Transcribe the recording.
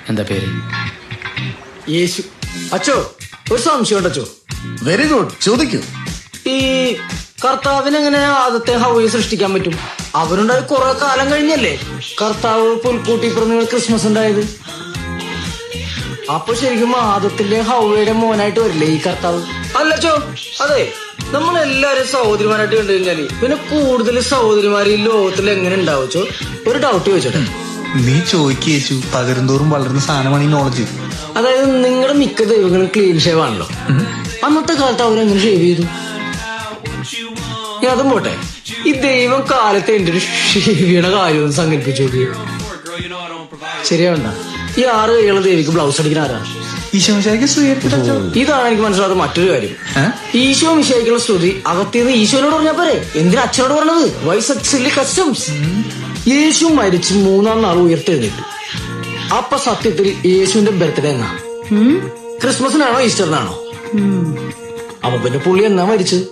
എന്താ പേര്? യേശു. അച്ചോ, ഒരു സംശയം ഉണ്ട് അച്ചോ. വെരി ഗുഡ്, ചോദിക്കൂ. ഈ കർത്താവിനെങ്ങനെ ആദ്യത്തെ ഹൗവയെ സൃഷ്ടിക്കാൻ പറ്റും? അവരുണ്ടായി കുറെ കാലം കഴിഞ്ഞല്ലേ കർത്താവ് പുൽക്കൂട്ടി പിറന്ന ക്രിസ്മസ് ഉണ്ടായത്. അപ്പൊ ശരിക്കും ആദത്തിന്റെ ഹൗവയുടെ മോനായിട്ട് വരില്ലേ ഈ കർത്താവ്? അല്ലച്ചോ, അതെ, നമ്മളെല്ലാരും സഹോദരിമാരായിട്ട് കണ്ടു കഴിഞ്ഞാല് പിന്നെ കൂടുതൽ സഹോദരിമാര് ഈ ലോകത്തിൽ എങ്ങനെ ഉണ്ടാവച്ചോ? ഒരു ഡൗട്ട് ചോദിച്ചോട്ടെ. നീ ചോദിക്കേച്ചു, പകരുന്തോറും വളർന്ന സാധനമാണ് ഈ നോളജ്. അതായത് നിങ്ങളുടെ മിക്ക ദൈവങ്ങളും ക്ലീൻ ഷേവ് ആണല്ലോ. അന്നത്തെ കാലത്ത് അവരെങ്ങനെ ഷേവ് ചെയ്തു? അതും പോട്ടെ, ഈ ദൈവം കാലത്ത് എന്റെ ഒരു ഷേവിയുടെ കാര്യം സങ്കല്പിച്ചു നോക്കി. ശരിയാവണ്ട, ഈ 6 കൈയുള്ള ദേവിക്ക് ബ്ലൗസ് അടിക്കുന്ന ആരാണ്? ഇതാണ് എനിക്ക് മനസ്സിലാത്ത മറ്റൊരു കാര്യം. ഈശോ മിശിഹായ്ക്കുള്ള സ്തുതി അകത്തിന്ന് ഈശോനോട് പറഞ്ഞാ പോരെ, എന്തിനാ അച്ഛനോട് പറഞ്ഞത്? വൈസി കസ്റ്റംസ്. യേശു മരിച്ച് 3-ാം നാൾ ഉയർത്തെഴുന്നേറ്റു. അപ്പൊ സത്യത്തിൽ യേശുവിന്റെ ബർത്ത്ഡേ എന്നാ? ക്രിസ്മസിനാണോ ഈസ്റ്ററിനാണോ? അപ്പൊ പിന്നെ പുള്ളി എന്നാ മരിച്ചത്?